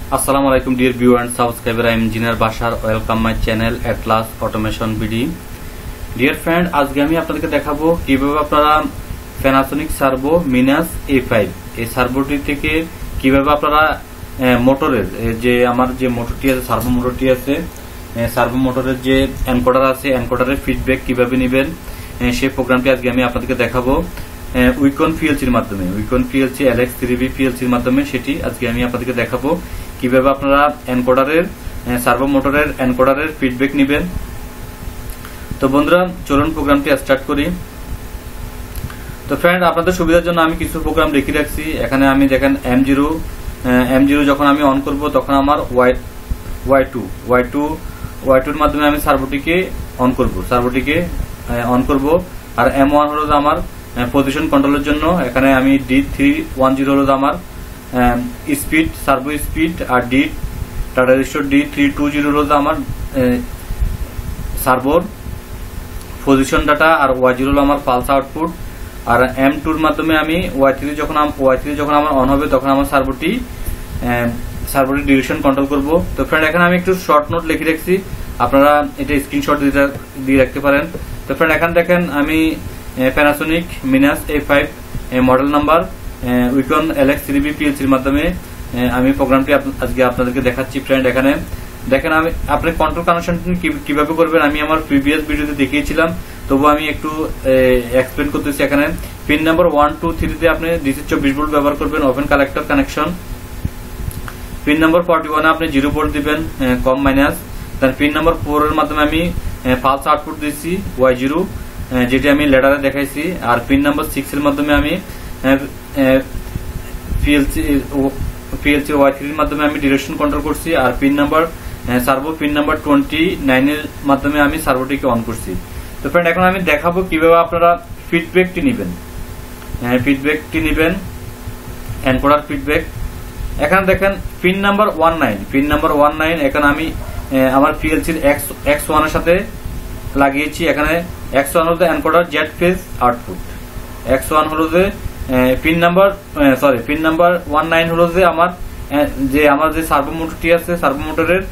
Assalamu alaikum dear viewer and subscriber. I am Engineer Bashar. Welcome my channel Atlas Automation BD. Dear friend, আজকে আমি আপনাদেরকে দেখাবো কিভাবে আপনারা Panasonic Servo Minus A5 এই সার্ভোটি থেকে কিভাবে আপনারা মোটরের যে আমার যে মোটরটি আছে সার্ভো মোটরটি আছে সার্ভো মোটরের যে এনকোডার আছে এনকোডারের ফিডব্যাক কিভাবে নেবেন সেই প্রোগ্রামটি আজকে আমি আপনাদেরকে দেখাবো উইকন পিএলসির মাধ্যমে উইকন পিএলসি LX3B পিএলসির মাধ্যমে সেটি আজকে আমি আপনাদেরকে দেখাবো কিভাবে আপনারা এনকোডারের সার্ভো মোটরের এনকোডারের ফিডব্যাক নেবেন। তো বন্ধুরা চলুন প্রোগ্রামটি স্টার্ট করি। তো ফ্রেন্ড আপনাদের সুবিধার জন্য আমি কিছু প্রোগ্রাম লিখে রাখছি। এখানে আমি দেখেন M0 যখন আমি অন করব তখন আমার Y2 এর মাধ্যমে আমি সার্ভোটিকে অন করব আর M1 হলো আমার পজিশন কন্ট্রোলের জন্য। এখানে আমি D310 হলো আমার স্পিড সার্ভো স্পিড আর টাটা রেজিস্টার D320 হলো আমার সার্ভোর পজিশন ডাটা আর Y0 হলো আমার পালস আউটপুট। আর M2 এর মাধ্যমে আমি Y3 যখন আমার অন হবে তখন আমার সার্ভোটি ডিরেকশন কন্ট্রোল করব। তো ফ্রেন্ড এখানে আমি একটু শর্ট নোট লিখে রাখছি, আপনারা এটা স্ক্রিনশট দিয়ে রাখতে পারেন। তো ফ্রেন্ড এখানে দেখেন আমি Panasonic Minus A5 model number উইকন LX3B পিএলসির মাধ্যমে আমি প্রোগ্রামটি আজকে আপনাদেরকে দেখাচ্ছি। ফ্রেন্ড এখানে দেখেন আমি আপনি কন্ট্রোল কানেকশন কিভাবে করবেন আমি আমার প্রিভিয়াস ভিডিওতে দেখিয়েছিলাম, তবু আমি একটু এক্সপ্লেন করতেছি। এখানে পিন নাম্বার 1, 2, 3 তে আপনি DC 24 ভোল্ট ব্যবহার করবেন open collector connection. Pin number 41 এ আপনি 0 ভোল্ট দিবেন কম মাইনাস। তার পিন নাম্বার 4 এর মাধ্যমে আমি পালস আউটপুট দিচ্ছি Y0 যেটা আমি লেডারে দেখাইছি। আর পিন নাম্বার 6 এর মাধ্যমে আমি PLC Y3 এর মাধ্যমে আমি ডিরেকশন কন্ট্রোল করছি। আর pin number servo pin number 29 এর মাধ্যমে আমি সার্ভোটিকে অন করছি। তো ফ্রেন্ড এখন আমি দেখাবো কিভাবে আপনারা ফিডব্যাকটি নেবেন এনকোডার ফিডব্যাক। এখানে দেখেন পিন নাম্বার 19 এখানে আমি আমার পিএলসির X1 এর সাথে লাগিয়েছি। এখানে X1 হলো encoder Z phase output, X1 হলো যে পিন নাম্বার 19 হলো যে আমার যে সার্ভো মোটরটি আছে সার্ভো মোটরের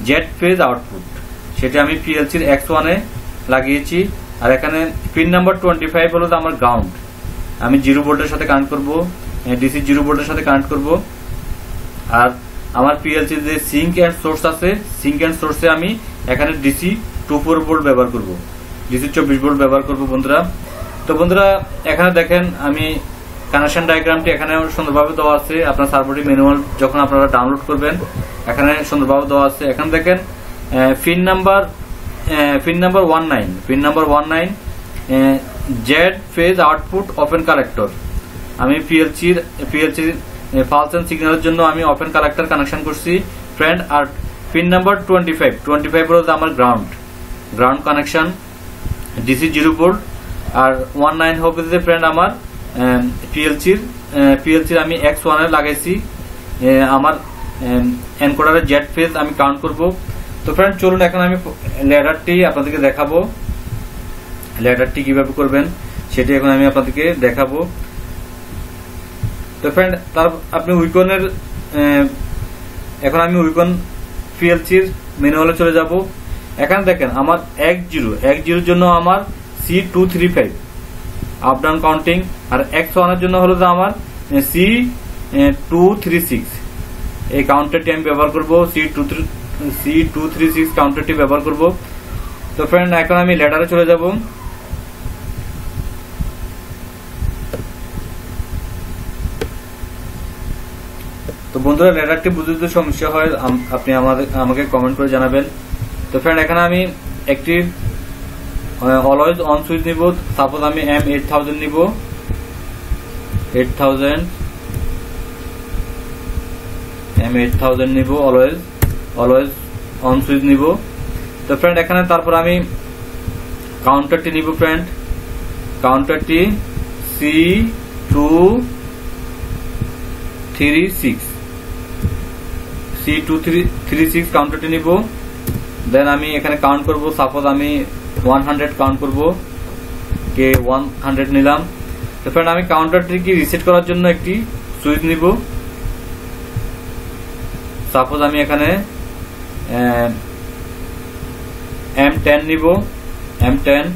জেড ফেজ আউটপুট, সেটা আমি পিএলসির X1 এ লাগিয়েছি। আর এখানে পিন নাম্বার 25 হলো আমার গ্রাউন্ড, আমি 0 ভোল্টের সাথে কানেক্ট করব, ডিসি 0 ভোল্টের সাথে কানেক্ট করব। আর আমার পিএলসির যে সিঙ্ক এন্ড সোর্স আছে সিঙ্ক এন্ড সোর্সে আমি এখানে ডিসি 24 ভোল্ট ব্যবহার করব, ডিসি 24 ভোল্ট ব্যবহার করব বন্ধুরা। তো বন্ধুরা এখানে দেখেন আমি কানেকশন ডায়াগ্রামটি এখানে সুন্দরভাবে দেওয়া আছে। আপনার সার্ভোটি ম্যানুয়াল যখন আপনারা ডাউনলোড করবেন এখানে সুন্দরভাবে দেওয়া আছে। এখানে দেখেন pin number 19 Z phase output open collector, আমি পিএলসির পালস এন্ড সিগন্যালের জন্য আমি ওপেন কালেক্টর কানেকশন করছি ফ্রেন্ড। আর পিন নাম্বার 25 হলো আমার গ্রাউন্ড কানেকশন ডিসি 0 ভোল্ট। আর 19 হবে যে ফ্রেন্ড আমার পিএলসির আমি X1 এ লাগাইছি আমার এনকোডারের জেড ফেজ আমি কাউন্ট করব। তো ফ্রেন্ড চলুন এখন আমি ল্যাডারটি আপনাদেরকে দেখাবো, ল্যাডারটি কিভাবে করবেন সেটি এখন আমি আপনাদেরকে দেখাবো। তো ফ্রেন্ড আপনি উইকনের এখন আমি উইকন পিএলসির ম্যানুয়ালে চলে যাব। এখানে দেখেন আমার X0 জন্য আমার C235 আপ ডাউন কাউন্টিং, আর X1 এর জন্য হলো আমার C236 এই কাউন্টারটি আমি ব্যবহার করব, C236 কাউন্টারটি ব্যবহার করব। তো ফ্রেন্ড এখন আমি ল্যাডারে চলে যাব। তো বন্ধুরা ল্যাডারটি বুঝতে যদি সমস্যা হয় আপনি আমাকে কমেন্ট করে জানাবেন। তো ফ্রেন্ড এখানে আমি একটি অলওয়েজ অন সুইচ নিব, সাপোজ আমি M8000 নিব, 8000 নিব, অলওয়েজ অন সুইচ নিব। তো ফ্রেন্ড এখানে তারপর আমি কাউন্টারটি নিব ফ্রেন্ড, কাউন্টারটি C236 কাউন্টারটি নিব। দেন আমি এখানে কাউন্ট করব, সাপোজ আমি 100 কাউন্ট করব, কে 100 নিলাম। তো ফ্রেন্ড আমি কাউন্টারটিকে রিসেট করার জন্য একটি সুইচ নিব, সাপোজ আমি এখানে M10 নিব, M10।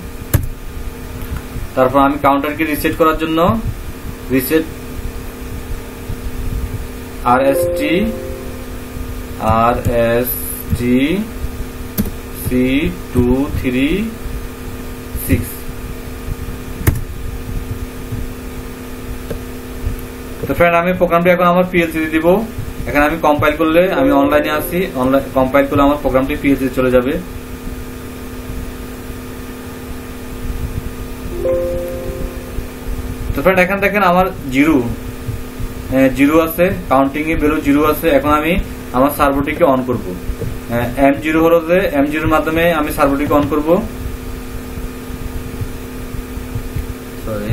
তারপর আমি কাউন্টারকে রিসেট করার জন্য রিসেট RST C236। তো ফ্রেন্ড আমি প্রোগ্রামটি এখন আমার PLC তে দিব। এখানে আমি কম্পাইল করলে, আমি অনলাইনে আছি, অনলাইন কম্পাইল করলে আমার প্রোগ্রামটি PLC তে চলে যাবে। তো ফ্রেন্ড এখানে দেখেন আমার জিরো আছে, কাউন্টিং এ ভ্যালু 0 আছে। এখন আমি আমার সার্ভোটিকে অন করব। M0 হলো যে M0 এর মাধ্যমে আমি সার্ভোটিকে অন করব। সরি,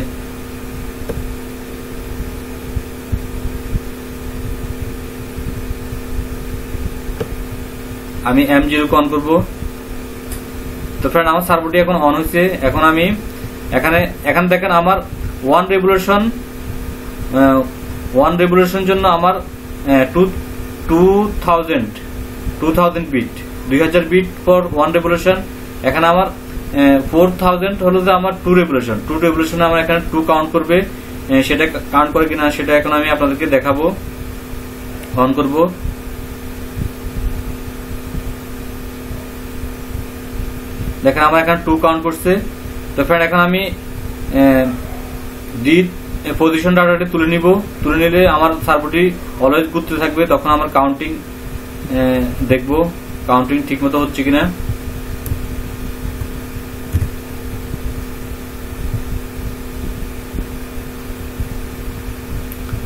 আমি M0 কে অন করব। তো ফ্রেন্ড আমার সার্ভোটি এখন অন হয়েছে। এখন আমি এখানে দেখেন আমার 1 রেভলিউশন জন্য আমার 2000 বিট, 2000 বিট ফর 1 রেভলিউশন। এখানে আমার 4000 হলো যে আমার 2 রেভলিউশন আমার এখানে 2 কাউন্ট করবে। সেটা কাউন্ট করে কিনা সেটা এখন আমি আপনাদেরকে দেখাবো। অন করব। দেখেন আমার এখানে 2 কাউন্ট করছে। তো ফ্রেন্ড এখন আমি পজিশন ডাটাটি তুলে নিব। তুলে নিলে আমার সার্ভোটি অলওয়েজ ঘুরতে থাকবে। তখন আমার কাউন্টিং দেখব, কাউন্টিং ঠিক মতো হচ্ছে কিনা।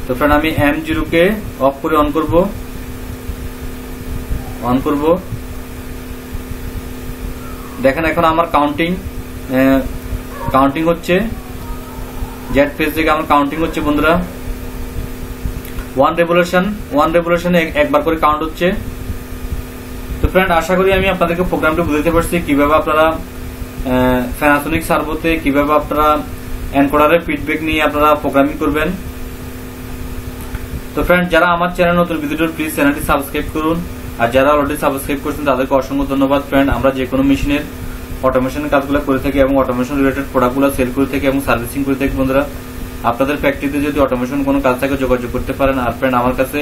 তো ফ্রেন্ড আমি M0 কে অফ করে অন করব। দেখেন এখন আমার কাউন্টিং হচ্ছে। জেড পেজ থেকে আমার কাউন্টিং হচ্ছে বন্ধুরা। 1 রেভলিউশন একবার করে কাউন্ট হচ্ছে। তো ফ্রেন্ড আশা করি আমি আপনাদেরকে প্রোগ্রামটি বুঝাতে পারছি কিভাবে আপনারা প্যানাসোনিক সার্ভোতে কিভাবে আপনারা এনকোডারের ফিডব্যাক নিয়ে আপনারা প্রোগ্রামিং করবেন। তো ফ্রেন্ড যারা আমার চ্যানেল নতুন ভিজিটর, প্লিজ চ্যানেলটি সাবস্ক্রাইব করুন। আর যারা অলরেডি সাবস্ক্রাইব করছেন তাদেরকে অসংখ্য ধন্যবাদ। ফ্রেন্ড আমরা যে কোনো মেশিনের অটোমেশনের কাজগুলো করে থাকি এবং অটোমেশন রিলেটেড প্রোডাক্টগুলো সেল করে থাকি এবং সার্ভিসিং করে থাকি। বন্ধুরা আপনাদের ফ্যাক্টরিতে যদি অটোমেশন কোনো কাজ থাকে যোগাযোগ করতে পারেন। আর ফ্রেন্ড আমার কাছে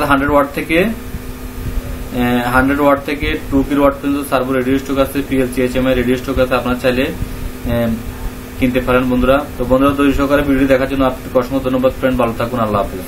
100 ওয়াট থেকে 2 কিলোওয়াট পর্যন্ত সার্ভো রেডিও স্টক আছে, PLC HMI রেডিও স্টক আছে। আপনারা চাইলে কিনতে পারেন বন্ধুরা। তো বন্ধুরা ধৈর্য সহকারে ভিডিও দেখার জন্য আপনাকে অসংখ্য ধন্যবাদ। ফ্রেন্ড ভালো থাকুন, আল্লাহ হাফেজ।